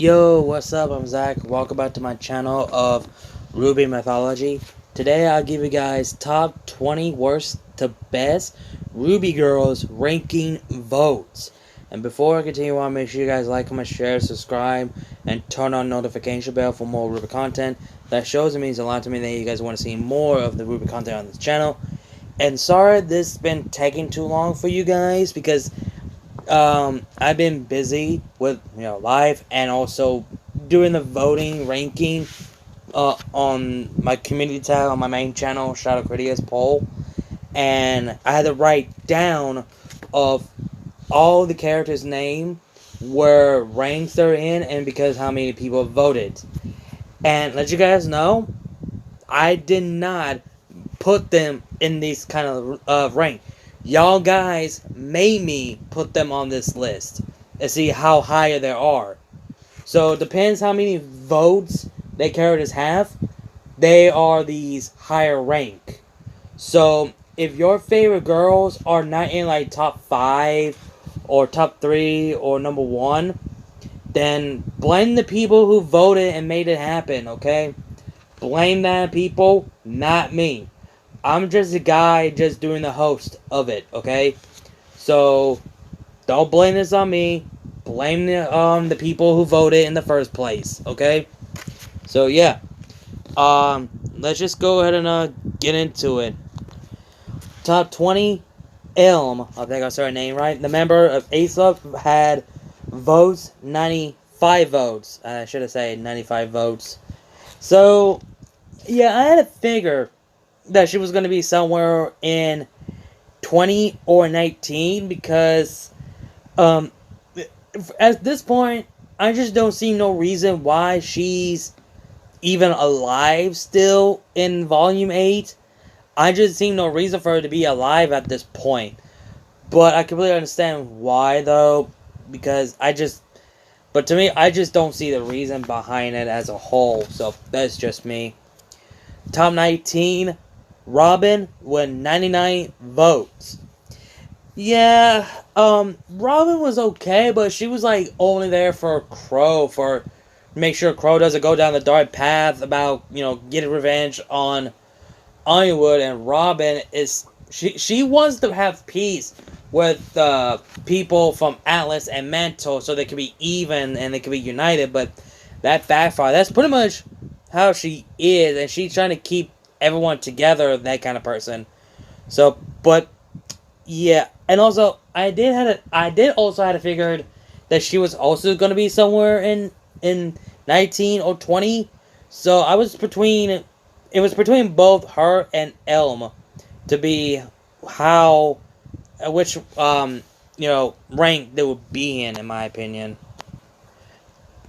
Yo, what's up? I'm Zack. Welcome back to my channel of RWBY Mythology. Today I'll give you guys top 20 worst to best RWBY girls ranking votes. And before I continue on, make sure you guys like, comment, share, subscribe, and turn on notification bell for more RWBY content. That shows and means a lot to me that you guys want to see more of the RWBY content on this channel. And sorry this has been taking too long for you guys because I've been busy with life and also doing the voting ranking on my community tab on my main channel, shout out Critias poll, and I had to write down of all the characters' name, where ranks they're in, and because how many people voted. And let you guys know, I did not put them in these kind of rank. Y'all guys made me put them on this list and see how higher they are. So it depends how many votes they characters have. They are these higher rank. So if your favorite girls are not in like top 5 or top 3 or number 1, then blame the people who voted and made it happen, okay? Blame that people, not me. I'm just a guy just doing the host of it, okay? So, don't blame this on me. Blame the people who voted in the first place, okay? So, yeah. Let's just go ahead and get into it. Top 20, Elm. I think I said her name right. The member of ASOP had votes, 95 votes. I should have said 95 votes. So, yeah, I had to figure that she was going to be somewhere in 20 or 19 because at this point I just don't see no reason why she's even alive still in volume 8. I just see no reason for her to be alive at this point, but I completely understand why though, because but to me I just don't see the reason behind it as a whole. So that's just me. Top 19, Robin with 99 votes. Yeah, Robin was okay, but she was like only there for Crow, for make sure Crow doesn't go down the dark path about, getting revenge on Ironwood. And Robin is, she wants to have peace with people from Atlas and Mantle so they can be even and they can be united, but that backfired. That's pretty much how she is, and she's trying to keep everyone together, that kind of person. So, but yeah, and also I did also have to figure that she was also going to be somewhere in 19 or 20. So it was between both her and Elm to be which rank they would be in my opinion.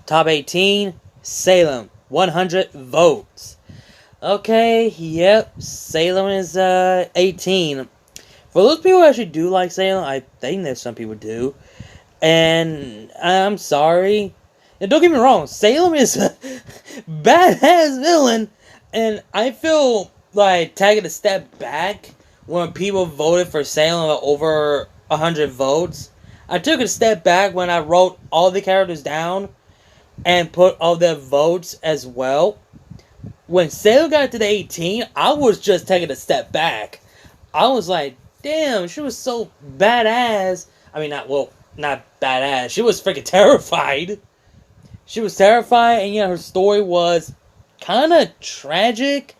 Top 18, Salem, 100 votes. Okay, yep, Salem is 18. For those people who actually do like Salem, I think that some people do. And I'm sorry. And don't get me wrong, Salem is a badass villain. And I feel like taking a step back when people voted for Salem over 100 votes. I took a step back when I wrote all the characters down and put all their votes as well. When Salem got to the 18, I was just taking a step back. I was like, damn, she was so badass. I mean, not badass. She was freaking terrified. She was terrified, and her story was kind of tragic,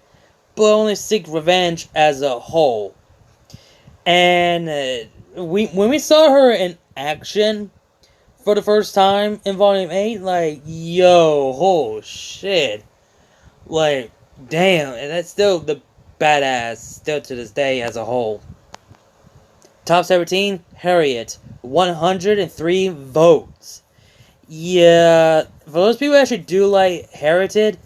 but only seek revenge as a whole. And when we saw her in action for the first time in Volume 8, like, yo, oh shit. Like, damn, and that's still the badass, still to this day as a whole. Top 17, Harriet, 103 votes. Yeah, for those people who actually do like Harriet,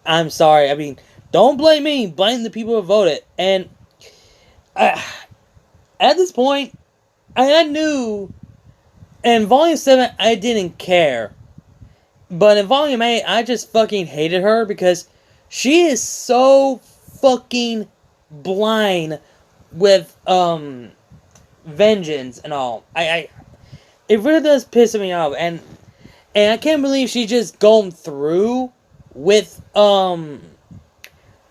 I'm sorry, I mean, don't blame me, blame the people who voted. And at this point, I knew in Volume 7, I didn't care. But in Volume 8, I just fucking hated her because she is so fucking blind with, vengeance and all. It really does piss me off. And And I can't believe she just going through with going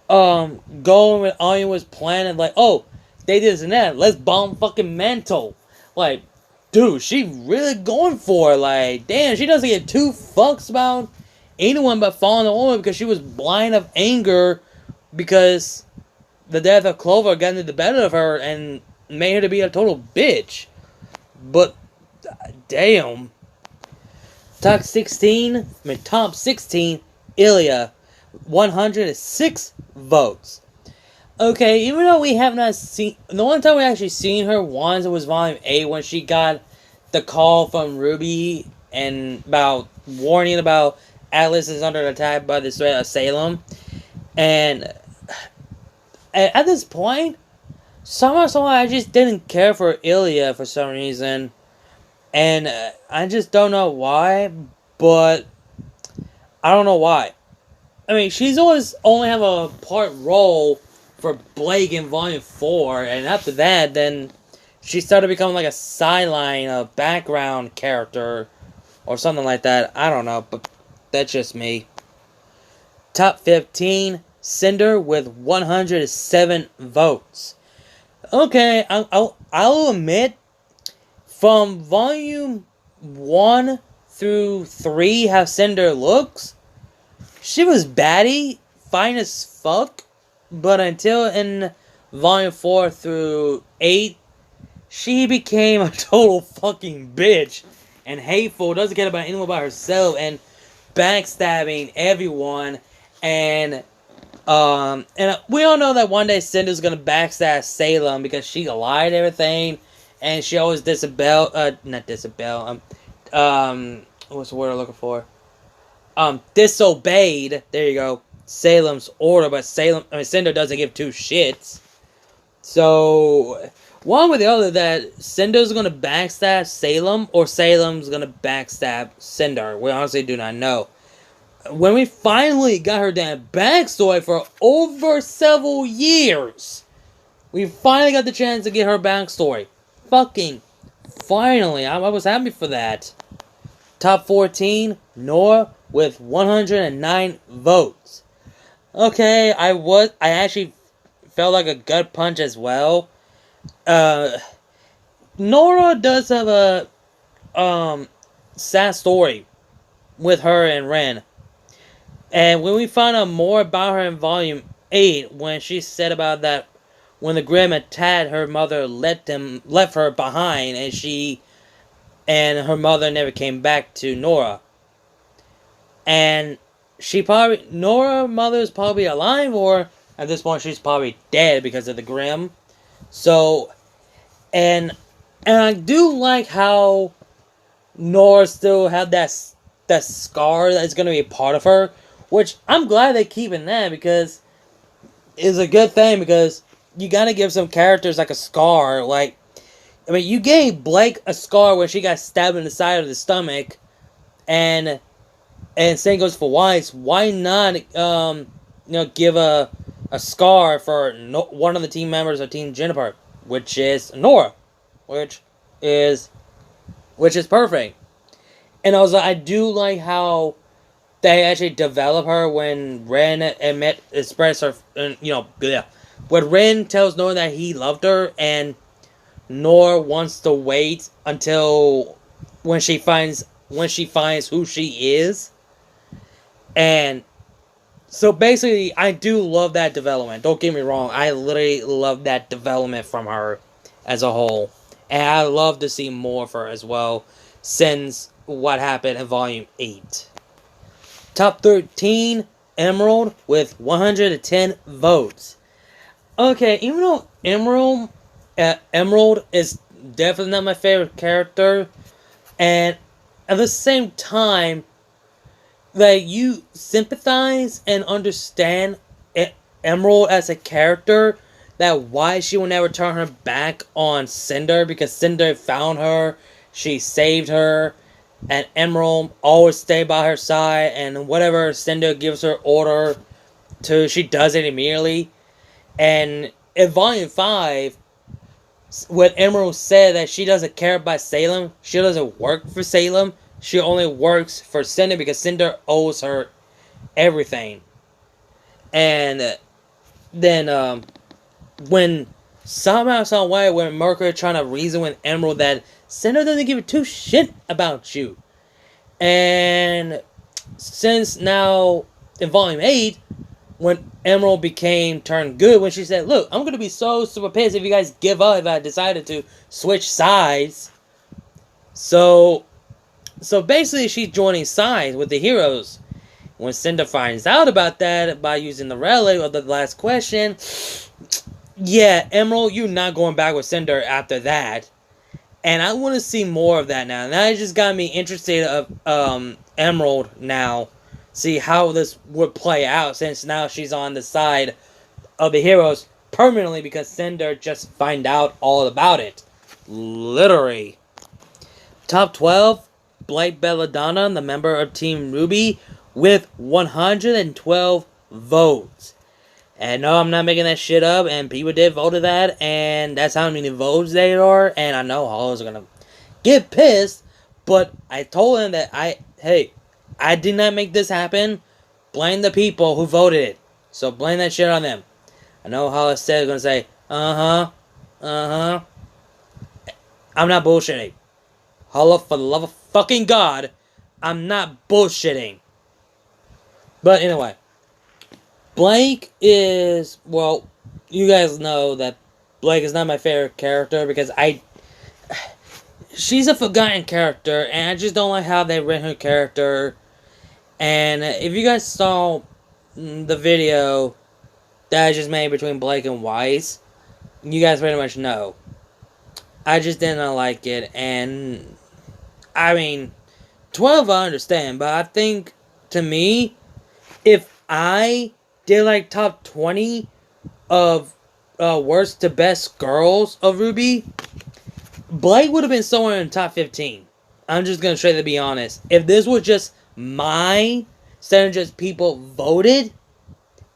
with Anya was planning like, oh, they did this and that, let's bomb fucking Mantle. Like, dude, she really going for it. Like, damn, she doesn't get two fucks about anyone but falling in love because she was blind of anger because the death of Clover got into the better of her and made her to be a total bitch. But damn. Top 16, Ilia, 106 votes. Okay, even though we have not seen... The only time we actually seen her once was Volume 8 when she got the call from RWBY and about warning about Atlas is under attack by the threat of Salem. And at this point, somehow I just didn't care for Ilia for some reason. And I just don't know why, but I don't know why. I mean, she's always only have a part role for Blake in Volume 4, and after that, then she started becoming like a sideline, a background character, or something like that. I don't know, but that's just me. Top 15, Cinder with 107 votes. Okay, I'll admit, from Volume 1 through 3, how Cinder looks, she was baddie, fine as fuck, but until in Volume 4 through 8, she became a total fucking bitch, and hateful, doesn't care about anyone but herself, and backstabbing everyone, and we all know that one day Cinder's gonna backstab Salem because she lied and everything, and she always what's the word I'm looking for? Disobeyed, there you go, Salem's order, but Cinder doesn't give two shits. So, one way or the other, that Cinder's gonna backstab Salem, or Salem's gonna backstab Cinder. We honestly do not know. When we finally got her damn backstory for over several years, we finally got the chance to get her backstory. Fucking finally, I was happy for that. Top 14, Nora with 109 votes. Okay, I actually felt like a gut punch as well. Nora does have a sad story with her and Ren. And when we find out more about her in Volume 8, when she said about that when the Grimm attacked, her mother left her behind, and her mother never came back to Nora. And Nora's mother is probably alive, or at this point she's probably dead because of the Grimm. So, and I do like how Nora still had that scar that's going to be a part of her, which I'm glad they're keeping that, because it's a good thing, because you gotta give some characters like a scar. Like, I mean, you gave Blake a scar when she got stabbed in the side of the stomach, and same goes for Weiss. Why not, give a scar for one of the team members of Team Juniper, which is Nora, which is perfect. And also, I do like how they actually develop her when Ren express her, when Ren tells Nora that he loved her, and Nora wants to wait until when she finds who she is. And so basically, I do love that development. Don't get me wrong, I literally love that development from her as a whole. And I love to see more of her as well, since what happened in Volume 8. Top 13, Emerald with 110 votes. Okay, even though Emerald is definitely not my favorite character, and at the same time, that you sympathize and understand Emerald as a character, that why she will never turn her back on Cinder, because Cinder found her, she saved her, and Emerald always stay by her side, and whatever Cinder gives her order to, she does it immediately. And in Volume 5, when Emerald said that she doesn't care about Salem, she doesn't work for Salem, she only works for Cinder because Cinder owes her everything. And then when somehow, some way, when Mercury trying to reason with Emerald that Cinder doesn't give a two shit about you. And since now in Volume 8, when Emerald turned good, when she said, look, I'm going to be so super pissed if you guys give up if I decided to switch sides. So basically she's joining sides with the heroes. When Cinder finds out about that by using the relic of the last question, yeah, Emerald, you're not going back with Cinder after that. And I want to see more of that now. And that just got me interested of Emerald now. See how this would play out, since now she's on the side of the heroes permanently because Cinder just find out all about it. Literally. Top 12, Blake Belladonna, the member of Team RWBY, with 112 votes. And no, I'm not making that shit up, and people did vote to that, and that's how many votes they are, and I know Hollows are gonna get pissed, but I told them that I did not make this happen. Blame the people who voted it. So blame that shit on them. I know Hollis said gonna say, I'm not bullshitting. Holla, for the love of fucking God, I'm not bullshitting. But anyway, Blake is, well, you guys know that Blake is not my favorite character because she's a forgotten character, and I just don't like how they written her character. And if you guys saw the video that I just made between Blake and Weiss, you guys pretty much know. I just did not like it, and I mean, 12 I understand, but I think, to me, if I did like top 20 of worst to best girls of RWBY, Blake would have been somewhere in the top 15. I'm just going to straight to be honest. If this was just instead of just people voted,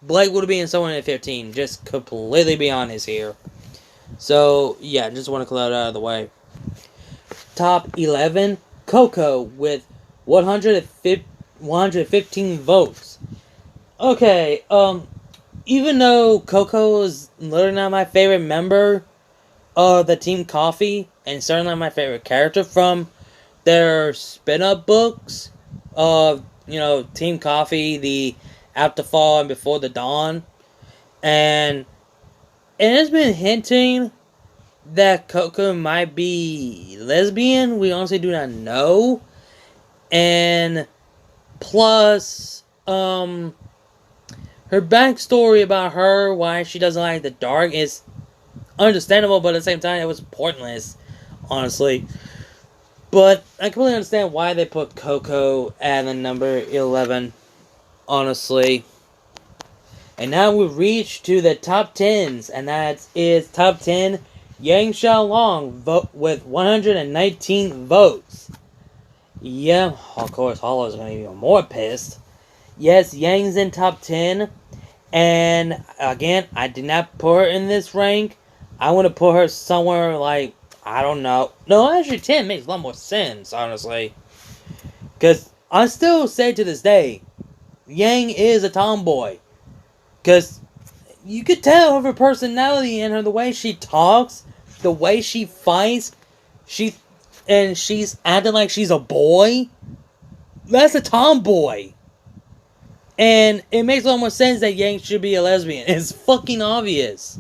Blake would have been somewhere in the 15. Just completely be honest here. So, yeah, just want to clear that out of the way. Top 11, Coco with 115 votes. Okay, even though Coco is literally not my favorite member of the Team Coffee, and certainly not my favorite character from their spin-up books of, Team Coffee, the After Fall and Before the Dawn, and it has been hinting that Coco might be lesbian. We honestly do not know. And plus, her backstory about her, why she doesn't like the dark, is understandable, but at the same time, it was pointless, honestly. But I completely understand why they put Coco at the number 11, honestly. And now we've reached to the top 10s, and that is top 10, Yang Xiaolong vote with 119 votes. Yeah, of course, Hollow's going to be even more pissed. Yes, Yang's in top 10, and again, I did not put her in this rank. I want to put her somewhere like, I don't know. No, actually 10 makes a lot more sense, honestly. Because I still say to this day, Yang is a tomboy. Because you could tell her personality and the way she talks, the way she fights, she's acting like she's a boy. That's a tomboy. And it makes a lot more sense that Yang should be a lesbian. It's fucking obvious.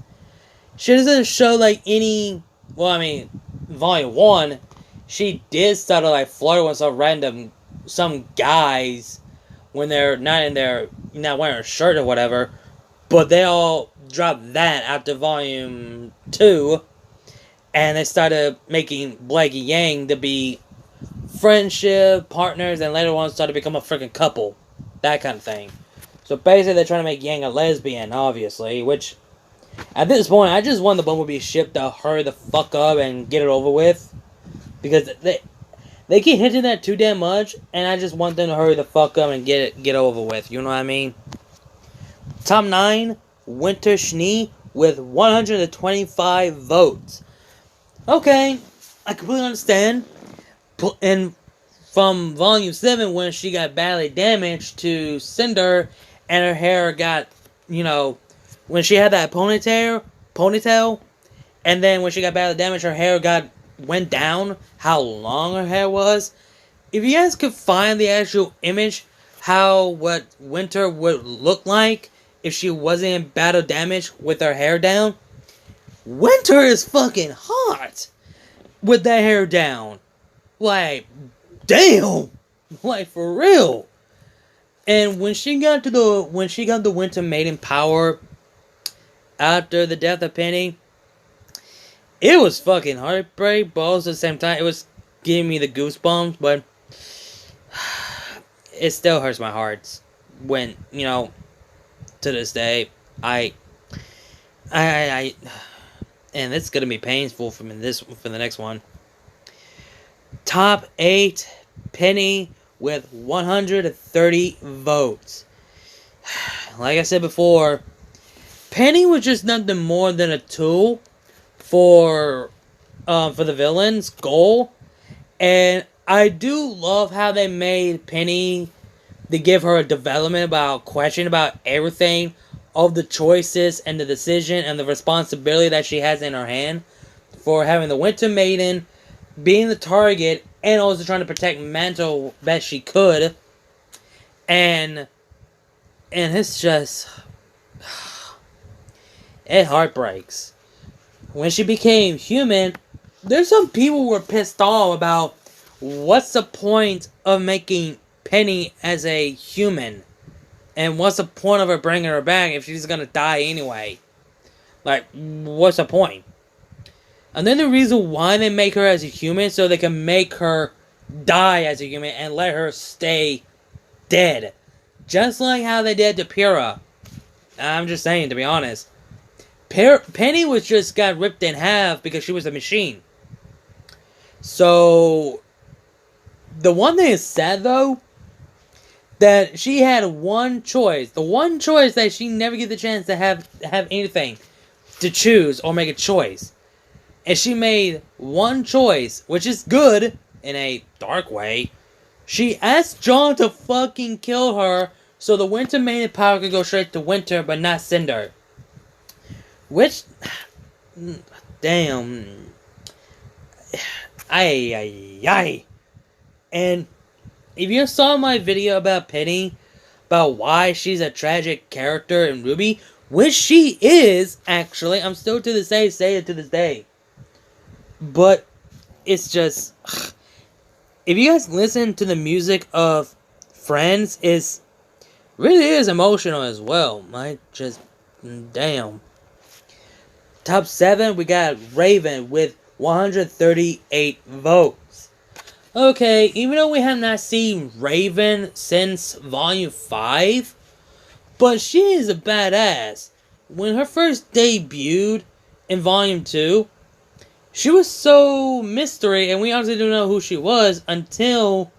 She doesn't show like any, Volume 1, she did start to like flirt with some guys when they're not wearing a shirt or whatever. But they all dropped that after Volume 2. And they started making Blake and Yang to be friendship, partners, and later on started to become a freaking couple. That kind of thing. So basically they're trying to make Yang a lesbian, obviously. Which, at this point, I just want the Bumblebee ship to hurry the fuck up and get it over with. Because they keep hinting that too damn much. And I just want them to hurry the fuck up and get over with. You know what I mean? Top 9, Winter Schnee with 125 votes. Okay, I completely understand. And from Volume 7 when she got badly damaged to Cinder and her hair got, when she had that ponytail, and then when she got badly damaged, her hair went down, how long her hair was. If you guys could find the actual image, what Winter would look like if she wasn't in battle damage with her hair down, Winter is fucking hot with that hair down. Like, damn! Like, for real! And when she got the Winter Maiden power after the death of Penny, it was fucking heartbreak, but also at the same time, it was giving me the goosebumps, but it still hurts my heart when, to this day, and it's gonna be painful for the next one. Top 8, Penny with 130 votes. Like I said before, Penny was just nothing more than a tool for the villain's goal, and I do love how they made Penny to give her a development question about everything, of the choices and the decision and the responsibility that she has in her hand for having the Winter Maiden, being the target, and also trying to protect Mantle best she could. And it's just, it heartbreaks. When she became human, there's some people who were pissed off about what's the point of making Penny as a human, and what's the point of her bringing her back if she's gonna die anyway? Like, what's the point? And then the reason why they make her as a human, so they can make her die as a human and let her stay dead. Just like how they did to Pyrrha. I'm just saying, to be honest. Penny got ripped in half because she was a machine. So, the one thing is sad though, that she had one choice. The one choice that she never get the chance to have anything to choose or make a choice. And she made one choice, which is good in a dark way. She asked John to fucking kill her so the Winter Maiden power could go straight to Winter, but not Cinder. Which, damn. Ay. And if you saw my video about Penny, about why she's a tragic character in RWBY, which she is, actually, I'm still to this day, say it to this day. But, it's just, if you guys listen to the music of Friends, it really is emotional as well. Damn. Top 7, we got Raven with 138 votes. Okay, even though we have not seen Raven since Volume 5, but she is a badass. When her first debuted in Volume 2, she was so mystery, and we honestly didn't know who she was until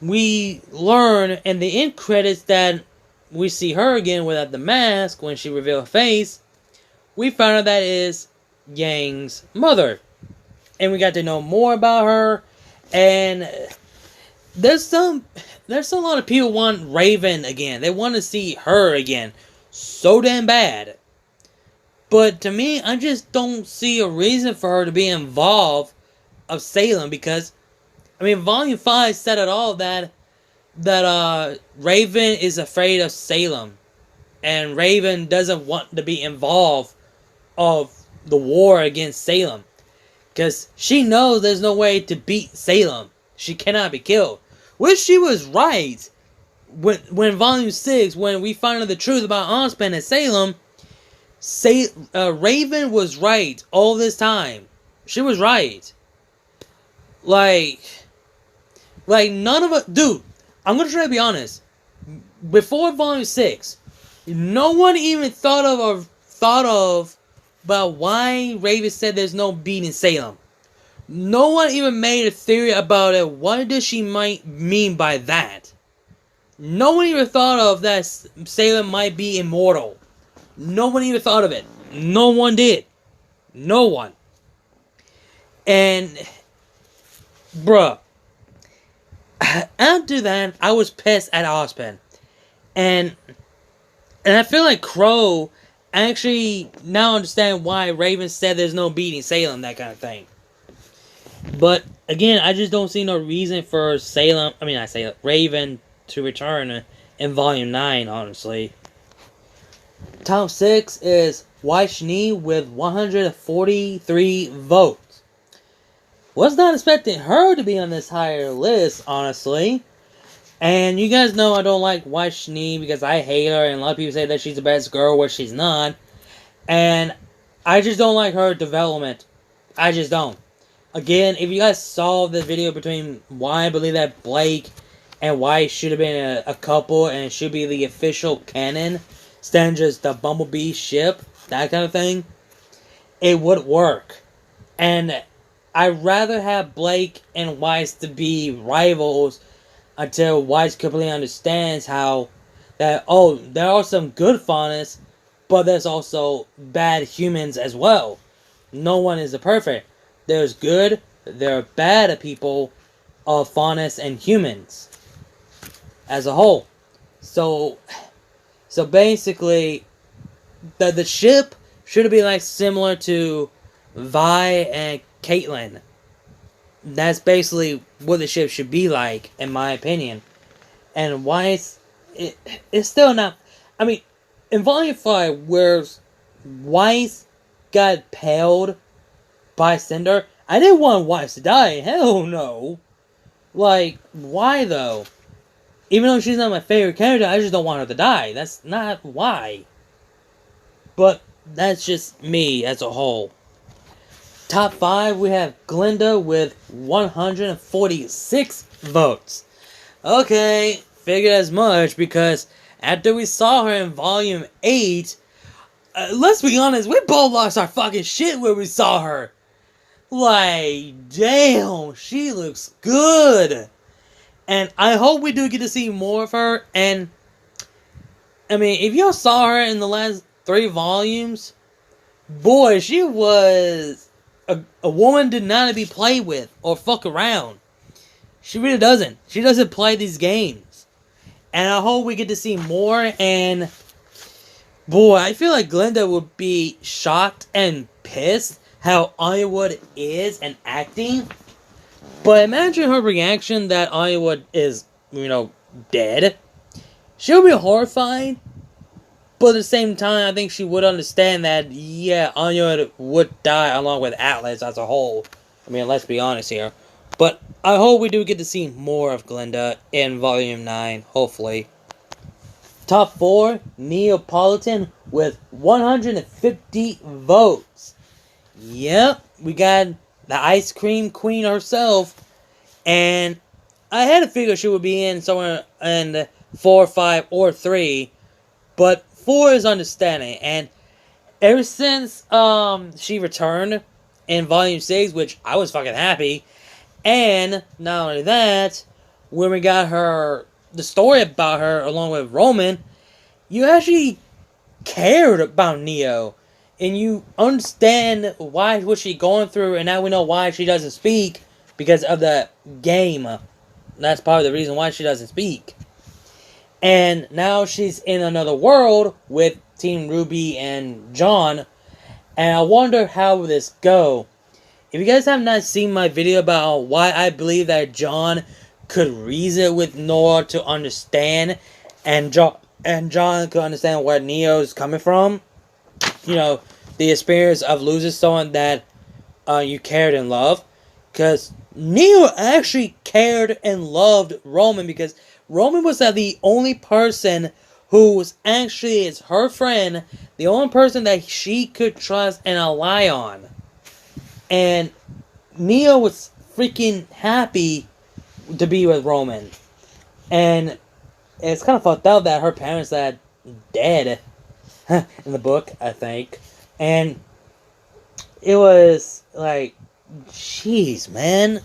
we learn in the end credits that we see her again without the mask when she revealed her face. We found out that is Yang's mother. And we got to know more about her. And there's a lot of people want Raven again. They want to see her again. So damn bad. But to me, I just don't see a reason for her to be involved of Salem, because, I mean, Volume 5 said it all, that Raven is afraid of Salem. And Raven doesn't want to be involved of the war against Salem. Because she knows there's no way to beat Salem. She cannot be killed. Which she was right. When Volume 6, when we found out the truth about Onspan and Salem, Raven was right all this time. She was right. Like none of us... Dude, I'm going to try to be honest. Before Volume 6, no one even thought of about why Raven said there's no beating Salem. No one even made a theory about it. What does she might mean by that? No one even thought of that Salem might be immortal. No one even thought of it. No one did. No one. And, bruh, after that, I was pissed at Ospen. And I feel like Crow actually now understand why Raven said there's no beating Salem, that kind of thing. But again, I just don't see no reason for Raven to return in Volume 9, honestly. Top 6 is Waishni with 143 votes. Was not expecting her to be on this higher list, honestly. And you guys know I don't like Waishni because I hate her, and a lot of people say that she's the best girl, where she's not. And I just don't like her development. I just don't. Again, if you guys saw the video between why I believe that Blake and White should have been a couple and it should be the official canon, instead of just the Bumblebee ship, that kind of thing, it would work. And I'd rather have Blake and Weiss to be rivals until Weiss completely understands how that, oh, there are some good faunus, but there's also bad humans as well. No one is perfect. There's good, there are bad people of faunus and humans as a whole. So basically, the ship should be like similar to Vi and Caitlyn. That's basically what the ship should be like, in my opinion. And Weiss, it's still not. I mean, in Volume 5, where Weiss got paled by Cinder, I didn't want Weiss to die. Hell no. Like, why though? Even though she's not my favorite character, I just don't want her to die. That's not why. But that's just me as a whole. Top 5, we have Glenda with 146 votes. Okay, figured as much, because after we saw her in Volume 8, let's be honest, we both lost our fucking shit when we saw her. Like, damn, she looks good. And I hope we do get to see more of her. And, I mean, if y'all saw her in the last 3 volumes, boy, she was a woman did not to be played with or fuck around. She really doesn't. She doesn't play these games. And I hope we get to see more. And, boy, I feel like Glenda would be shocked and pissed how Ilia is and acting. But imagine her reaction that Ilia is, dead. She'll be horrified. But at the same time, I think she would understand that, yeah, Ilia would die along with Atlas as a whole. I mean, let's be honest here. But I hope we do get to see more of Glenda in Volume 9, hopefully. Top 4, Neopolitan with 150 votes. Yep, we got the ice cream queen herself. And I had to figure she would be in somewhere in 4, 5, or 3. But 4 is understanding. And ever since she returned in Volume 6, which I was fucking happy. And not only that, when we got the story about her along with Roman, you actually cared about Neo. And you understand what she's going through, and now we know why she doesn't speak, because of the game. That's probably the reason why she doesn't speak. And now she's in another world with Team RWBY and John, and I wonder how will this go. If you guys have not seen my video about why I believe that John could reason with Nora to understand, and John could understand where Neo's coming from, the experience of losing someone that you cared and loved. Because Neo actually cared and loved Roman, because Roman was the only person who was actually her friend, the only person that she could trust and rely on. And Neo was freaking happy to be with Roman. And it's kind of fucked up that her parents are dead in the book, I think. And it was like, jeez, man.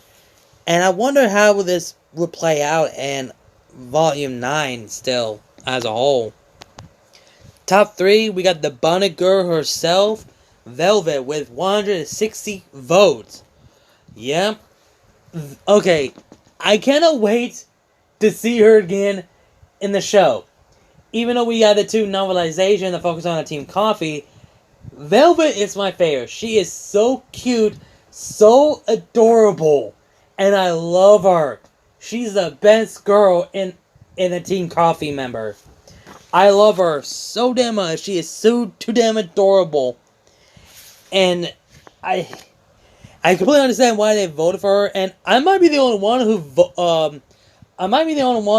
And I wonder how this will play out in Volume 9 still, as a whole. Top 3, we got the Bonnet Girl herself, Velvet, with 160 votes. Yep. Okay, I cannot wait to see her again in the show. Even though we got the two novelizations that focus on Team Coffee, Velvet is my favorite. She is so cute, so adorable, and I love her. She's the best girl in a Team Coffee member. I love her so damn much. She is so too damn adorable. And I completely understand why they voted for her. And I might be the only one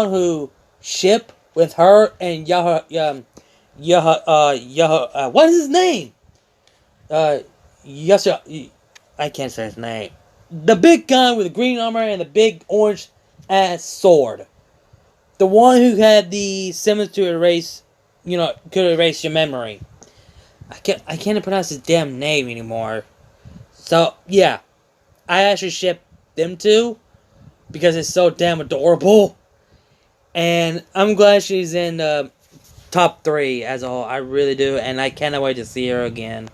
who ship with her and what is his name? Yasha, I can't say his name. The big guy with the green armor and the big orange ass sword. The one who had the symbols to erase, could erase your memory. I can't pronounce his damn name anymore. So, yeah. I actually ship them two because it's so damn adorable. And I'm glad she's in the top 3 as a whole. I really do. And I cannot wait to see her again.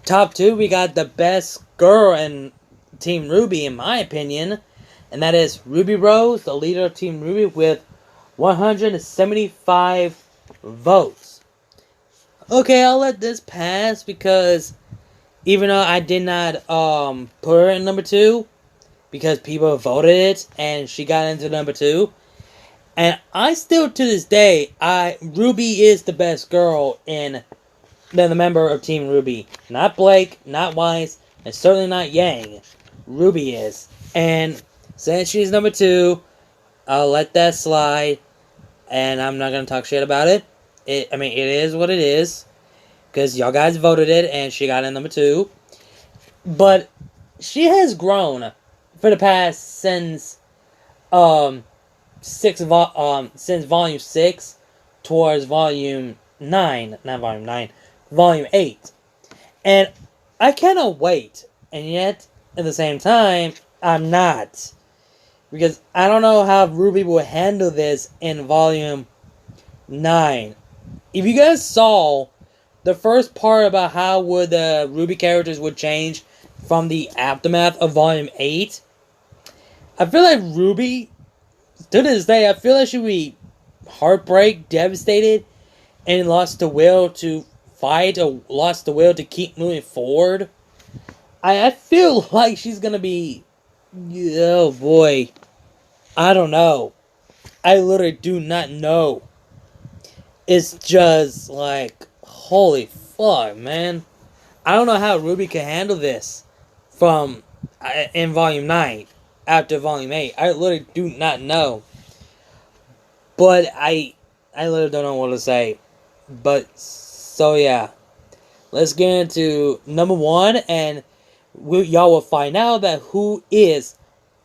Top 2, we got the best girl in Team RWBY, in my opinion. And that is Ruby Rose, the leader of Team RWBY, with 175 votes. Okay, I'll let this pass because even though I did not put her in number 2, because people voted it and she got into number 2. And I still, to this day, Ruby is the best girl in the member of Team RWBY. Not Blake, not Weiss, and certainly not Yang. Ruby is. And since she's number 2, I'll let that slide. And I'm not going to talk shit about it. It is what it is. Because y'all guys voted it and she got in number 2. But she has grown for the past since volume 6 towards volume 9. Not volume 9. Volume 8. And I cannot wait. And yet, at the same time, I'm not. Because I don't know how RWBY will handle this in volume 9. If you guys saw the first part about how would the RWBY characters would change from the aftermath of volume 8, I feel like RWBY, to this day, I feel like she would be heartbreak, devastated, and lost the will to fight or lost the will to keep moving forward. I feel like she's gonna be, oh boy, I don't know. I literally do not know. It's just like, holy fuck, man. I don't know how RWBY can handle this from in volume 9 after volume 8. I literally do not know. But I literally don't know what to say. But, so yeah. Let's get into number 1, and y'all will find out that who is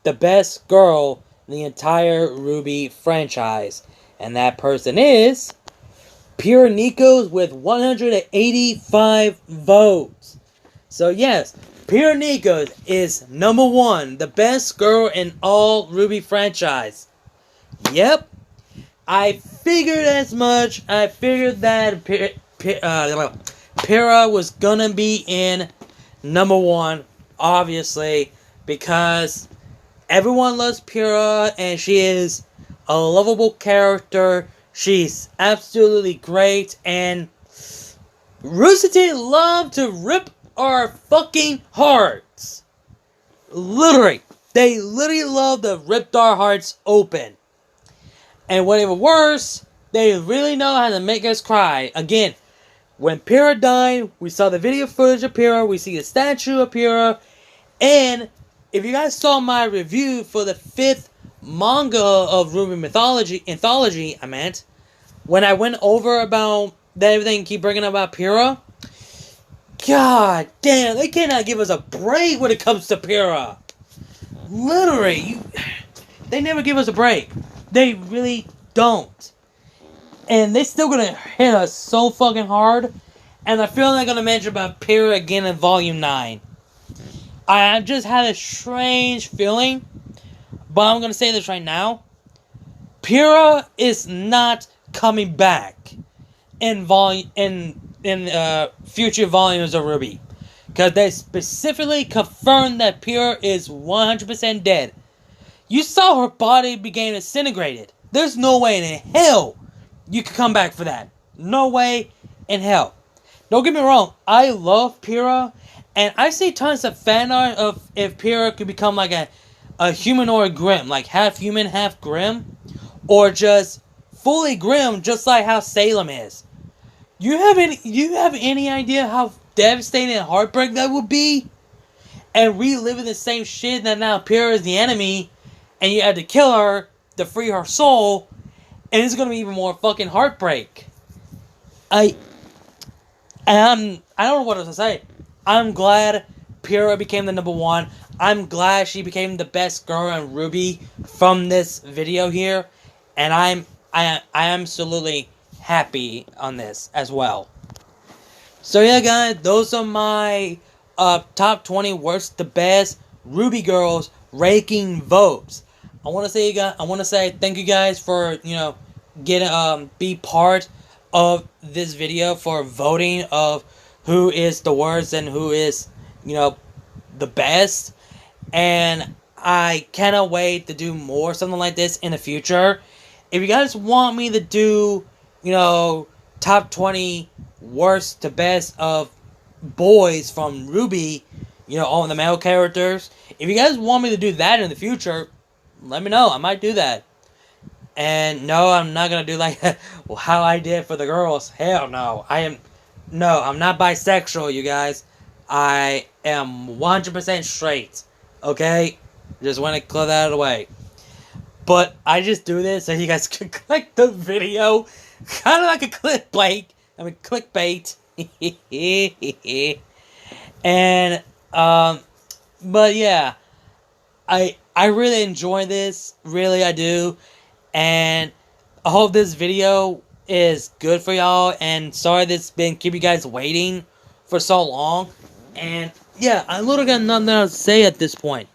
the best girl in the entire RWBY franchise. And that person is Pure Nikos with 185 votes. So yes, Pure Nikos is number 1, the best girl in all RWBY franchise. Yep. I figured as much. I figured that Pyrrha was gonna be in number 1, obviously, because everyone loves Pyrrha, and she is a lovable character. She's absolutely great, and Rooster Teeth love to rip our fucking hearts. Literally. They literally love to rip our hearts open. And what even worse, they really know how to make us cry. Again, when Pyrrha died, we saw the video footage of Pyrrha, we see the statue of Pyrrha, and if you guys saw my review for the 5th manga of RWBY Mythology, anthology, when I went over about that everything keep bringing up about Pyrrha, god damn, they cannot give us a break when it comes to Pyrrha. Literally, they never give us a break. They really don't. And they're still gonna hit us so fucking hard. And I feel they're gonna mention about Pyrrha again in volume 9. I just had a strange feeling, but I'm gonna say this right now. Pyrrha is not coming back in future volumes of RWBY, because they specifically confirmed that Pyrrha is 100% dead. You saw her body became disintegrated. There's no way in hell you could come back for that. No way in hell. Don't get me wrong, I love Pyrrha, and I see tons of fan art of if Pyrrha could become like a humanoid Grimm, like half human, half Grimm, or just fully Grimm, just like how Salem is. You have any idea how devastating and heartbreaking that would be? And reliving the same shit that now Pyrrha is the enemy, and you had to kill her to free her soul, and it's gonna be even more fucking heartbreak. I don't know what else to say. I'm glad Pyrrha became the #1. I'm glad she became the best girl in RWBY from this video here, and I am absolutely happy on this as well. So yeah, guys, those are my top 20 worst to best RWBY girls ranking votes. I want to say thank you guys for getting be part of this video for voting of who is the worst and who is the best, and I cannot wait to do more something like this in the future. If you guys want me to do top 20 worst to best of boys from RWBY, all the male characters, if you guys want me to do that in the future, let me know. I might do that. And no, I'm not gonna do like how I did for the girls. Hell no. I'm not bisexual, you guys. I am 100% straight. Okay? Just want to clear that out of the way. But I just do this so you guys can click the video. Kind of like a clickbait. Clickbait. And, but yeah. I really enjoy this. Really, I do. And I hope this video is good for y'all. And sorry this been keep you guys waiting for so long. And yeah, I literally got nothing else to say at this point.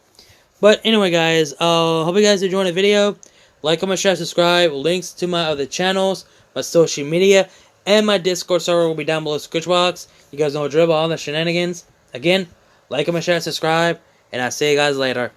But anyway, guys, hope you guys enjoyed the video. Like, comment, share, subscribe. Links to my other channels, my social media, and my Discord server will be down below in the description box. You guys know the drill, all the shenanigans. Again, like, comment, share, subscribe, and I'll see you guys later.